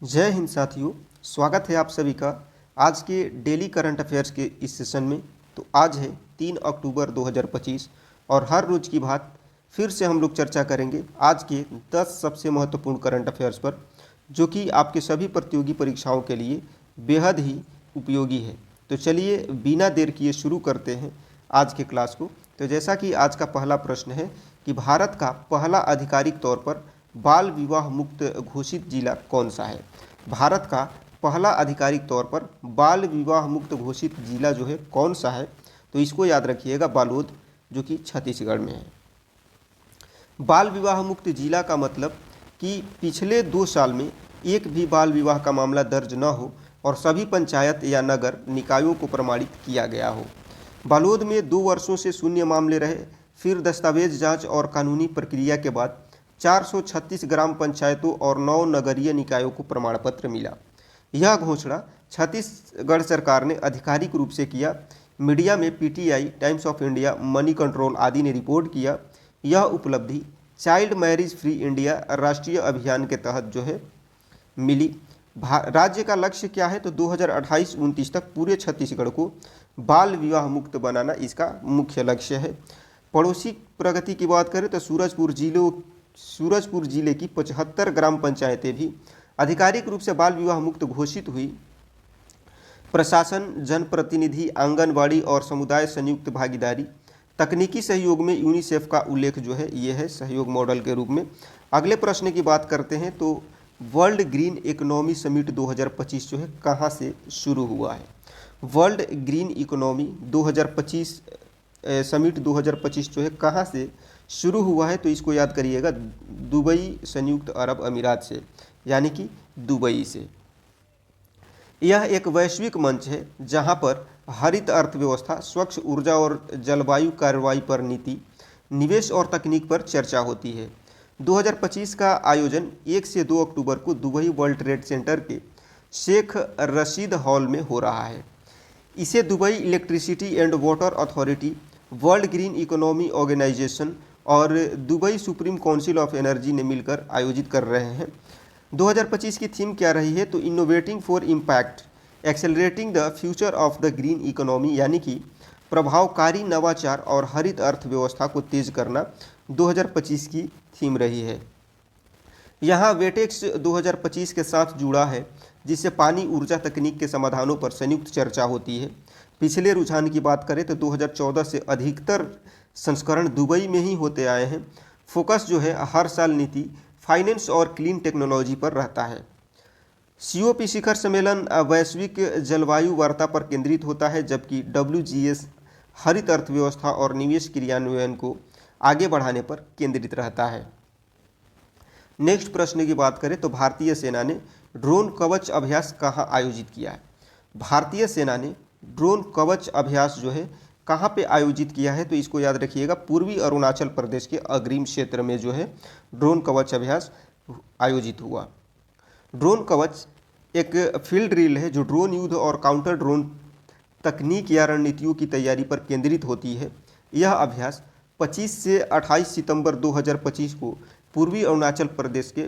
जय हिंद साथियों। स्वागत है आप सभी का आज के डेली करंट अफेयर्स के इस सेशन में। तो आज है 3 अक्टूबर 2025 और हर रोज़ की बात फिर से हम लोग चर्चा करेंगे आज के 10 सबसे महत्वपूर्ण करंट अफेयर्स पर, जो कि आपके सभी प्रतियोगी परीक्षाओं के लिए बेहद ही उपयोगी है। तो चलिए बिना देर किए शुरू करते हैं आज के क्लास को। तो जैसा कि आज का पहला प्रश्न है कि भारत का पहला आधिकारिक तौर पर बाल विवाह मुक्त घोषित जिला कौन सा है। भारत का पहला आधिकारिक तौर पर बाल विवाह मुक्त घोषित जिला जो है कौन सा है, तो इसको याद रखिएगा, बालोद, जो कि छत्तीसगढ़ में है। बाल विवाह मुक्त जिला का मतलब कि पिछले 2 साल में एक भी बाल विवाह का मामला दर्ज न हो और सभी पंचायत या नगर निकायों को प्रमाणित किया गया हो। बालोद में 2 वर्षों से शून्य मामले रहे, फिर दस्तावेज जांच और कानूनी प्रक्रिया के बाद 436 ग्राम पंचायतों और 9 नगरीय निकायों को प्रमाण पत्र मिला। यह घोषणा छत्तीसगढ़ सरकार ने आधिकारिक रूप से किया। मीडिया में PTI, times of India, money control आदि ने रिपोर्ट किया। यह उपलब्धि चाइल्ड मैरिज फ्री इंडिया राष्ट्रीय अभियान के तहत जो है मिली। राज्य का लक्ष्य क्या है, तो 2028-29 तक पूरे छत्तीसगढ़ को बाल विवाह मुक्त बनाना इसका मुख्य लक्ष्य है। पड़ोसी प्रगति की बात करें तो सूरजपुर जिले की 75 ग्राम पंचायतें भी आधिकारिक रूप से बाल विवाह मुक्त घोषित हुई। प्रशासन, जनप्रतिनिधि, आंगनबाड़ी और समुदाय संयुक्त भागीदारी, तकनीकी सहयोग में यूनिसेफ का उल्लेख जो है ये है सहयोग मॉडल के रूप में। अगले प्रश्न की बात करते हैं तो वर्ल्ड ग्रीन इकोनॉमी समिट 2025 जो है कहाँ से शुरू हुआ है। वर्ल्ड ग्रीन इकोनॉमी 2025 समिट 2025 जो है कहाँ से शुरू हुआ है, तो इसको याद करिएगा, दुबई, संयुक्त अरब अमीरात से, यानी कि दुबई से। यह एक वैश्विक मंच है जहां पर हरित अर्थव्यवस्था, स्वच्छ ऊर्जा और जलवायु कार्रवाई पर नीति, निवेश और तकनीक पर चर्चा होती है। 2025 का आयोजन 1 से 2 अक्टूबर को दुबई वर्ल्ड ट्रेड सेंटर के शेख रशीद हॉल में हो रहा है। इसे Dubai Electricity and Water Authority, World Green Economy Organization और Dubai Supreme Council of Energy ने मिलकर आयोजित कर रहे हैं। 2025 की थीम क्या रही है, तो innovating for impact, accelerating the future of the green economy, यानी कि प्रभावकारी नवाचार और हरित अर्थव्यवस्था को तेज करना 2025 की थीम रही है। यहाँ वेटेक्स 2025 के साथ जुड़ा है, जिससे पानी ऊर्जा तकनीक के समाधानों पर संयुक्त चर्चा होती है। पिछले रुझान की बात करें तो 2014 से अधिकतर संस्करण दुबई में ही होते आए हैं। फोकस जो है हर साल नीति, फाइनेंस और क्लीन टेक्नोलॉजी पर रहता है। COP शिखर सम्मेलन वैश्विक जलवायु वार्ता पर केंद्रित होता है, जबकि WGS हरित अर्थव्यवस्था और निवेश क्रियान्वयन को आगे बढ़ाने पर केंद्रित रहता है। नेक्स्ट प्रश्न की बात करें तो भारतीय सेना ने ड्रोन कवच अभ्यास कहाँ आयोजित किया है। भारतीय सेना ने ड्रोन कवच अभ्यास जो है कहाँ पे आयोजित किया है, तो इसको याद रखिएगा, पूर्वी अरुणाचल प्रदेश के अग्रिम क्षेत्र में जो है ड्रोन कवच अभ्यास आयोजित हुआ। ड्रोन कवच एक फील्ड ड्रिल है जो ड्रोन युद्ध और काउंटर ड्रोन तकनीक या रणनीतियों की तैयारी पर केंद्रित होती है। यह अभ्यास 25 से 28 सितंबर 2025 को पूर्वी अरुणाचल प्रदेश के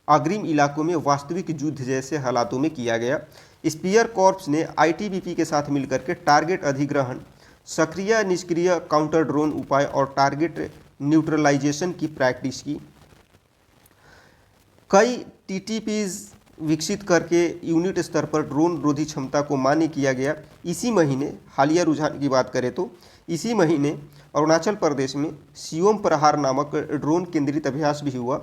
अग्रिम इलाकों में वास्तविक युद्ध जैसे हालातों में किया गया। स्पीयर कॉर्प्स ने ITBP के साथ मिलकर के टारगेट अधिग्रहण, सक्रिय निष्क्रिय काउंटर ड्रोन उपाय और टारगेट न्यूट्रलाइजेशन की प्रैक्टिस की। कई TTPs विकसित करके यूनिट स्तर पर ड्रोन रोधी क्षमता को मान्य किया गया। इसी महीने हालिया रुझान की बात करें तो इसी महीने अरुणाचल प्रदेश में सियोम प्रहार नामक ड्रोन केंद्रित अभ्यास भी हुआ,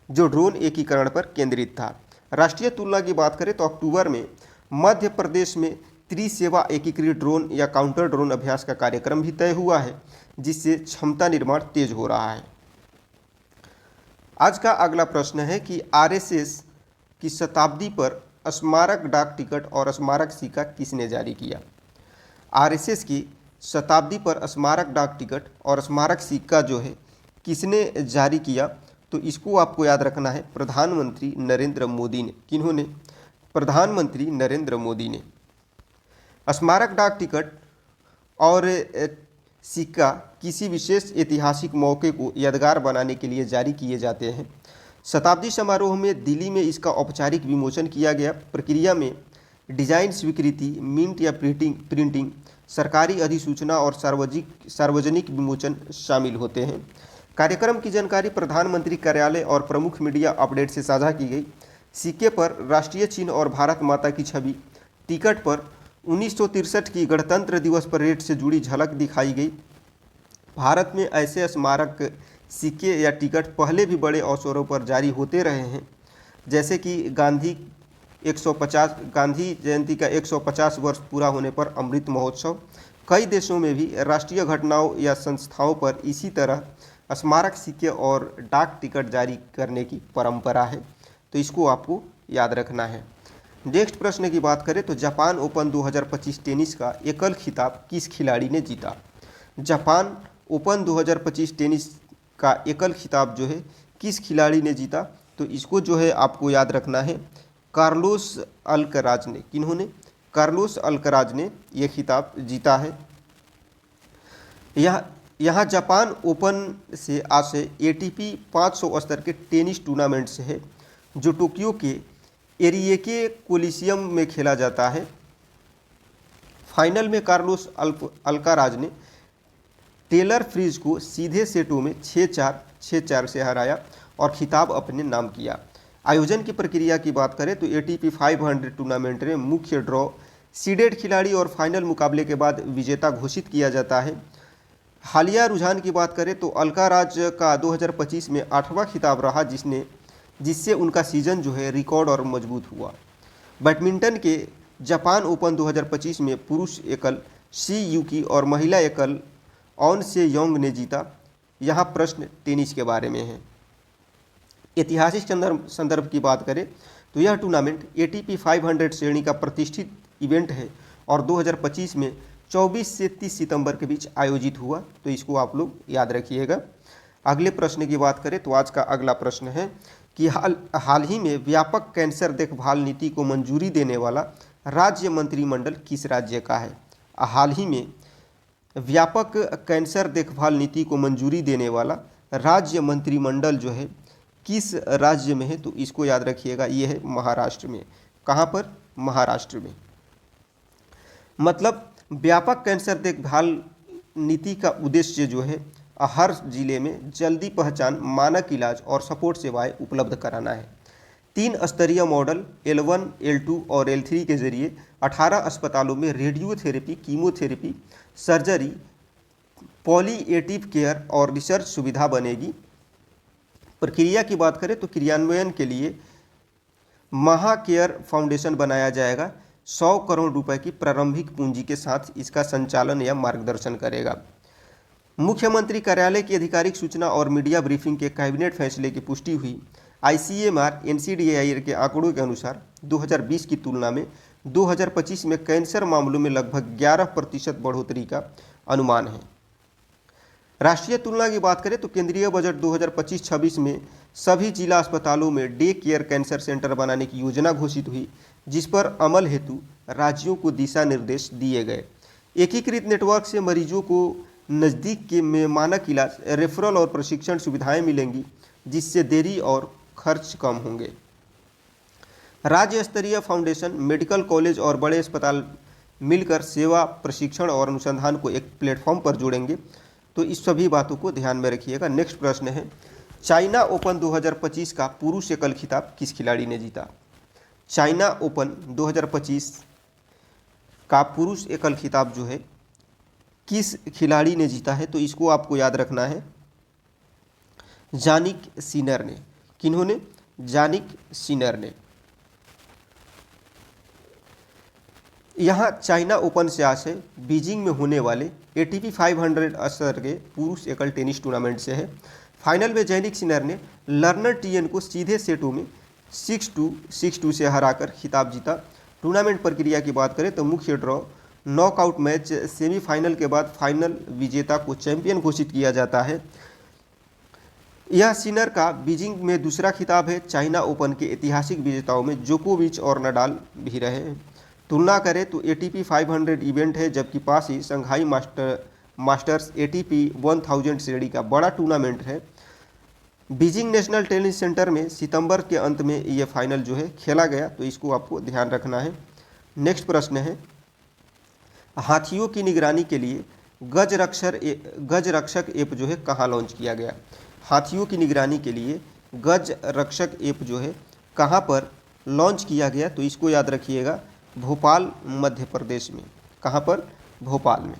जो ड्रोन एकीकरण पर केंद्रित था। राष्ट्रीय तुलना की बात करें तो अक्टूबर में मध्य प्रदेश में त्रिसेवा एकीकृत ड्रोन या काउंटर ड्रोन अभ्यास का कार्यक्रम भी तय हुआ है, जिससे क्षमता निर्माण तेज हो रहा है। आज का अगला प्रश्न है कि RSS की शताब्दी पर स्मारक डाक टिकट और स्मारक सिक्का किसने जारी किया। RSS की शताब्दी पर स्मारक डाक टिकट और स्मारक सिक्का जो है किसने जारी किया, तो इसको आपको याद रखना है, प्रधानमंत्री नरेंद्र मोदी ने। किन्होंने? प्रधानमंत्री नरेंद्र मोदी ने। स्मारक डाक टिकट और सिक्का किसी विशेष ऐतिहासिक मौके को यादगार बनाने के लिए जारी किए जाते हैं। शताब्दी समारोह में दिल्ली में इसका औपचारिक विमोचन किया गया। प्रक्रिया में डिजाइन स्वीकृति, मिंट या प्रिंटिंग, सरकारी अधिसूचना और सार्वजनिक विमोचन शामिल होते हैं। कार्यक्रम की जानकारी प्रधानमंत्री कार्यालय और प्रमुख मीडिया अपडेट से साझा की गई। सिक्के पर राष्ट्रीय चिन्ह और भारत माता की छवि, टिकट पर 1963 की गणतंत्र दिवस परेड से जुड़ी झलक दिखाई गई। भारत में ऐसे स्मारक सिक्के या टिकट पहले भी बड़े अवसरों पर जारी होते रहे हैं, जैसे कि गांधी जयंती का 150 वर्ष पूरा होने पर अमृत महोत्सव। कई देशों में भी राष्ट्रीय घटनाओं या संस्थाओं पर इसी तरह स्मारक सिक्के और डाक टिकट जारी करने की परंपरा है, तो इसको आपको याद रखना है। नेक्स्ट प्रश्न की बात करें तो जापान ओपन 2025 टेनिस का एकल खिताब किस खिलाड़ी ने जीता? जापान ओपन 2025 टेनिस का एकल खिताब जो है किस खिलाड़ी ने जीता? तो इसको जो है आपको याद रखना है, कार्लोस अल्कराज ने। किन्होंने? कार्लोस अल्कराज ने यह खिताब जीता है। यहाँ जापान ओपन से आज से एटीपी 500 स्तर के टेनिस टूर्नामेंट से है, जो टोक्यो के एरिएके कोलिसियम में खेला जाता है। फाइनल में कार्लोस अल्काराज ने टेलर फ्रीज को सीधे सेटों में 6-4, 6-4 से हराया और खिताब अपने नाम किया। आयोजन की प्रक्रिया की बात करें तो एटीपी 500 टूर्नामेंट में मुख्य ड्रॉ, सीडेड खिलाड़ी और फाइनल मुकाबले के बाद विजेता घोषित किया जाता है। हालिया रुझान की बात करें तो अल्काराज का 2025 में 8वां खिताब रहा, जिससे उनका सीजन जो है रिकॉर्ड और मजबूत हुआ। बैडमिंटन के जापान ओपन 2025 में पुरुष एकल शी युकी और महिला एकल ऑन से योंग ने जीता। यहाँ प्रश्न टेनिस के बारे में है। ऐतिहासिक संदर्भ की बात करें तो यह टूर्नामेंट एटीपी 500 श्रेणी का प्रतिष्ठित इवेंट है और 2025 में 24 से 30 सितंबर के बीच आयोजित हुआ, तो इसको आप लोग याद रखिएगा। अगले प्रश्न की बात करें तो आज का अगला प्रश्न है कि हाल ही में व्यापक कैंसर देखभाल नीति को मंजूरी देने वाला राज्य मंत्रिमंडल किस राज्य का है? हाल ही में व्यापक कैंसर देखभाल नीति को मंजूरी देने वाला राज्य मंत्रिमंडल जो है किस राज्य में है? तो इसको याद रखिएगा, ये है महाराष्ट्र में। कहाँ पर? महाराष्ट्र में। मतलब व्यापक कैंसर देखभाल नीति का उद्देश्य जो है हर जिले में जल्दी पहचान, मानक इलाज और सपोर्ट सेवाएं उपलब्ध कराना है। 3 स्तरीय मॉडल L1, L2 और L3 के जरिए 18 अस्पतालों में रेडियोथेरेपी, कीमोथेरेपी, सर्जरी, पॉलीएटिव केयर और रिसर्च सुविधा बनेगी। प्रक्रिया की बात करें तो क्रियान्वयन के लिए महाकेयर फाउंडेशन बनाया जाएगा। 100 करोड़ रुपए की प्रारंभिक पूंजी के साथ इसका संचालन या मार्गदर्शन करेगा। मुख्यमंत्री कार्यालय की आधिकारिक सूचना और मीडिया ब्रीफिंग के कैबिनेट फैसले की पुष्टि हुई। आईसीएमआर NCDAI के आंकड़ों के अनुसार 2020 की तुलना में 2025 में कैंसर मामलों में लगभग 11% बढ़ोतरी का अनुमान है। राष्ट्रीय तुलना की बात करें तो केंद्रीय बजट 2025-26 में सभी जिला अस्पतालों में डे केयर कैंसर सेंटर बनाने की योजना घोषित हुई, जिस पर अमल हेतु राज्यों को दिशा निर्देश दिए गए। एकीकृत नेटवर्क से मरीजों को नज़दीक के में मानक इलाज, रेफरल और प्रशिक्षण सुविधाएं मिलेंगी, जिससे देरी और खर्च कम होंगे। राज्य स्तरीय फाउंडेशन, मेडिकल कॉलेज और बड़े अस्पताल मिलकर सेवा, प्रशिक्षण और अनुसंधान को एक प्लेटफॉर्म पर जोड़ेंगे, तो इस सभी बातों को ध्यान में रखिएगा। नेक्स्ट प्रश्न है, चाइना ओपन 2025 का पुरुष एकल खिताब किस खिलाड़ी ने जीता? चाइना ओपन 2025 का पुरुष एकल खिताब जो है किस खिलाड़ी ने जीता है? तो इसको आपको याद रखना है, जानिक सिनर ने। किन्होंने? जानिक सिनर ने। यहाँ चाइना ओपन से आज है बीजिंग में होने वाले एटीपी 500 स्तर के पुरुष एकल टेनिस टूर्नामेंट से है। फाइनल में जैनिक सिनर ने लर्नर टीएन को सीधे सेटों में 6-2, 6-2 से हराकर खिताब जीता। टूर्नामेंट प्रक्रिया की बात करें तो मुख्य ड्रॉ, नॉकआउट मैच, सेमीफाइनल के बाद फाइनल विजेता को चैंपियन घोषित किया जाता है। यह सिनर का बीजिंग में दूसरा खिताब है। चाइना ओपन के ऐतिहासिक विजेताओं में जोकोविच और नडाल भी रहे हैं। तुलना करें तो एटीपी 500 इवेंट है, जबकि पास ही संघाई मास्टर्स एटीपी 1000 श्रेणी का बड़ा टूर्नामेंट है। बीजिंग नेशनल टेनिस सेंटर में सितंबर के अंत में ये फाइनल जो है खेला गया, तो इसको आपको ध्यान रखना है। नेक्स्ट प्रश्न है, हाथियों की निगरानी के लिए गज रक्षक ऐप जो है कहाँ लॉन्च किया गया? हाथियों की निगरानी के लिए गज रक्षक ऐप जो है कहाँ पर लॉन्च किया गया? तो इसको याद रखिएगा, भोपाल मध्य प्रदेश में। कहाँ पर? भोपाल में।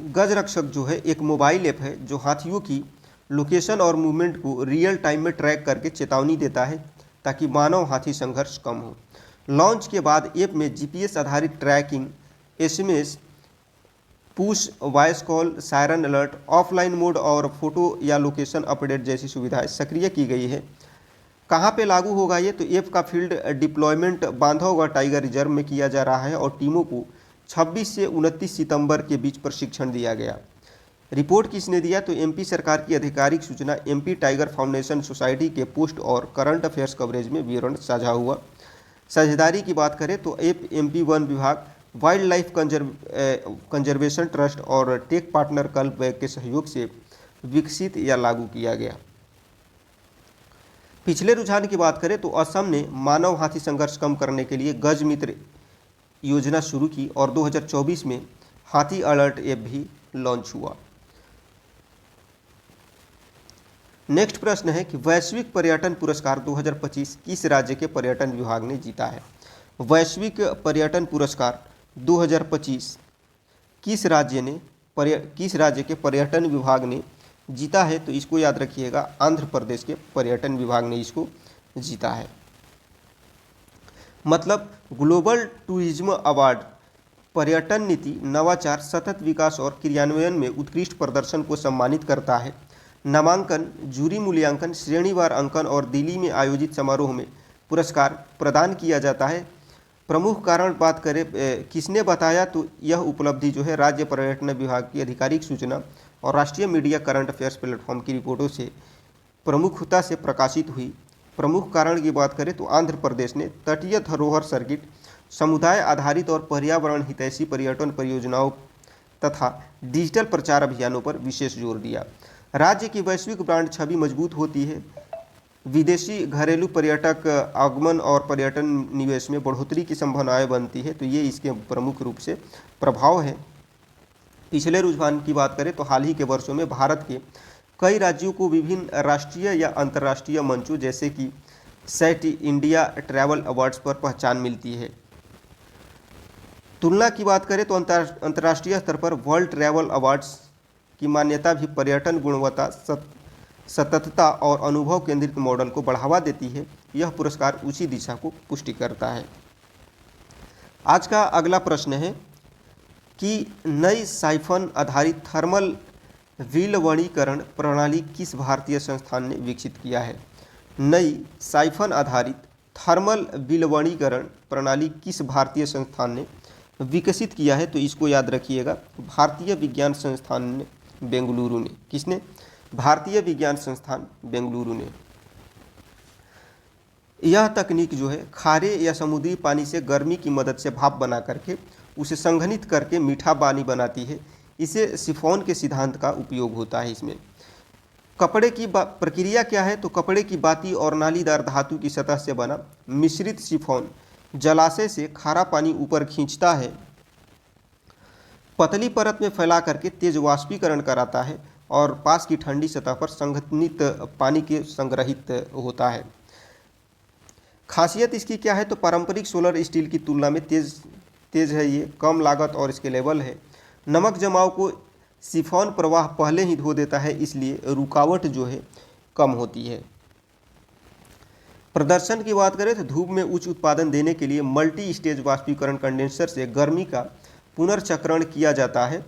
गज रक्षक जो है एक मोबाइल ऐप है जो हाथियों की लोकेशन और मूवमेंट को रियल टाइम में ट्रैक करके चेतावनी देता है ताकि मानव हाथी संघर्ष कम हो। लॉन्च के बाद ऐप में जीपीएस आधारित tracking, SMS, push, voice call, siren alert, offline mode और फोटो या लोकेशन अपडेट जैसी सुविधाएं सक्रिय की गई है। कहाँ पे लागू होगा ये? तो ऐप का field deployment Bandhavgarh tiger reserve में किया जा रहा है और टीमों को 26 से 29 सितंबर के बीच प्रशिक्षण दिया गया। रिपोर्ट किसने दिया? तो एमपी सरकार की आधिकारिक सूचना एमपी टाइगर फाउंडेशन सोसाइटी के पोस्ट और करंट अफेयर्स कवरेज में विवरण साझा हुआ। साझेदारी की बात करें तो ऐप एमपी वन विभाग, वाइल्ड लाइफ कंजर्वेशन ट्रस्ट और टेक पार्टनर कल्प बैग के सहयोग से विकसित या लागू किया गया। पिछले रुझान की बात करें तो असम ने मानव हाथी संघर्ष कम करने के लिए गज मित्र योजना शुरू की और 2024 में हाथी अलर्ट ऐप भी लॉन्च हुआ। नेक्स्ट प्रश्न है कि वैश्विक पर्यटन पुरस्कार 2025 किस राज्य के पर्यटन विभाग ने जीता है? वैश्विक पर्यटन पुरस्कार 2025 किस राज्य के पर्यटन विभाग ने जीता है? तो इसको याद रखिएगा, आंध्र प्रदेश के पर्यटन विभाग ने इसको जीता है। मतलब ग्लोबल टूरिज्म अवार्ड पर्यटन नीति, नवाचार, सतत विकास और क्रियान्वयन में उत्कृष्ट प्रदर्शन को सम्मानित करता है। नामांकन, जूरी मूल्यांकन, श्रेणीवार अंकन और दिल्ली में आयोजित समारोह में पुरस्कार प्रदान किया जाता है। प्रमुख कारण बात करें किसने बताया? तो यह उपलब्धि जो है राज्य पर्यटन विभाग की आधिकारिक सूचना और राष्ट्रीय मीडिया करंट अफेयर्स प्लेटफॉर्म की रिपोर्टों से प्रमुखता से प्रकाशित हुई। प्रमुख कारण की बात करें तो आंध्र प्रदेश ने तटीय धरोहर सर्किट, समुदाय आधारित और पर्यावरण हितैषी पर्यटन परियोजनाओं तथा डिजिटल प्रचार अभियानों पर विशेष जोर दिया। राज्य की वैश्विक ब्रांड छवि मजबूत होती है। विदेशी घरेलू पर्यटक आगमन और पर्यटन निवेश में बढ़ोतरी की संभावनाएं बनती है। तो ये इसके प्रमुख रूप से प्रभाव है। पिछले रुझान की बात करें तो हाल ही के वर्षों में भारत के कई राज्यों को विभिन्न राष्ट्रीय या अंतर्राष्ट्रीय मंचों जैसे कि सेट इंडिया ट्रैवल अवार्ड्स पर पहचान मिलती है। तुलना की बात करें तो अंतर्राष्ट्रीय स्तर पर वर्ल्ड ट्रैवल अवार्ड्स की मान्यता भी पर्यटन गुणवत्ता, सततता और अनुभव केंद्रित मॉडल को बढ़ावा देती है। यह पुरस्कार उसी दिशा को पुष्टि करता है। आज का अगला प्रश्न है कि नई साइफन आधारित थर्मल विलवणीकरण प्रणाली किस भारतीय संस्थान ने विकसित किया है? नई साइफन आधारित थर्मल विलवणीकरण प्रणाली किस भारतीय संस्थान ने विकसित किया है? तो इसको याद रखिएगा, भारतीय विज्ञान संस्थान ने, बेंगलुरु ने। किसने? भारतीय विज्ञान संस्थान बेंगलुरु ने। यह तकनीक जो है खारे या समुद्री पानी से गर्मी की मदद से भाप बना करके उसे संघनित करके मीठा पानी बनाती है। इसे सिफोन के सिद्धांत का उपयोग होता है इसमें। कपड़े की प्रक्रिया क्या है? तो कपड़े की बाती और नालीदार धातु की सतह से बना मिश्रित सिफोन जलाशय से खारा पानी ऊपर खींचता है, पतली परत में फैला करके तेज वाष्पीकरण कराता है और पास की ठंडी सतह पर संघनित पानी के संग्रहित होता है। खासियत इसकी क्या है? तो पारंपरिक सोलर स्टील की तुलना में तेज है, ये कम लागत और स्केलेबल है। नमक जमाव को सिफॉन प्रवाह पहले ही धो देता है, इसलिए रुकावट जो है कम होती है। प्रदर्शन की बात करें तो धूप में उच्च उत्पादन देने के लिए मल्टी स्टेज वाष्पीकरण कंडेंसर से गर्मी का पुनर्चक्रण किया जाता है।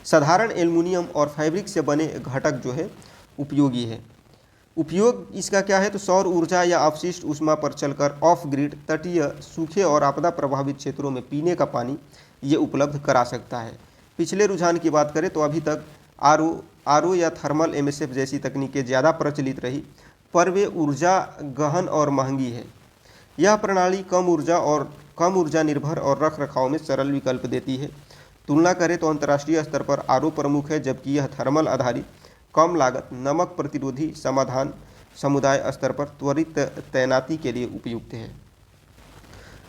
साधारण एल्युमिनियम और फैब्रिक से बने घटक जो है उपयोगी है। उपयोग इसका क्या है? तो सौर ऊर्जा या अपशिष्ट ऊष्मा पर चलकर ऑफ ग्रिड, तटीय, सूखे और आपदा प्रभावित क्षेत्रों में पीने का पानी ये उपलब्ध करा सकता है। पिछले रुझान की बात करें तो अभी तक आरओ या थर्मल एमएसएफ जैसी तकनीकें ज़्यादा प्रचलित रही, पर वे ऊर्जा गहन और महंगी है। यह प्रणाली कम ऊर्जा निर्भर और रख रखाव में सरल विकल्प देती है। तुलना करें तो अंतर्राष्ट्रीय स्तर पर आरओ प्रमुख है, जबकि यह थर्मल आधारित कम लागत नमक प्रतिरोधी समाधान समुदाय स्तर पर त्वरित तैनाती के लिए उपयुक्त है।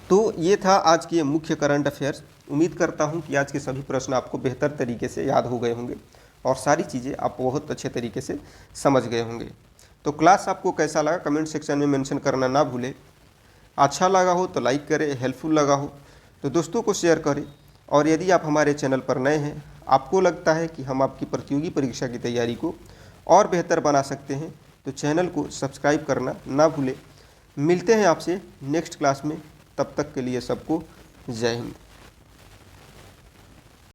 तो ये था आज के मुख्य करंट अफेयर्स। उम्मीद करता हूँ कि आज के सभी प्रश्न आपको बेहतर तरीके से याद हो गए होंगे और सारी चीज़ें आप बहुत अच्छे तरीके से समझ गए होंगे। तो क्लास आपको कैसा लगा कमेंट सेक्शन में मेंशन करना ना भूलें। अच्छा लगा हो तो लाइक करें, हेल्पफुल लगा हो तो दोस्तों को शेयर करें। और यदि आप हमारे चैनल पर नए हैं, आपको लगता है कि हम आपकी प्रतियोगी परीक्षा की तैयारी को और बेहतर बना सकते हैं, तो चैनल को सब्सक्राइब करना ना भूलें। मिलते हैं आपसे नेक्स्ट क्लास में, तब तक के लिए सबको जय हिंद।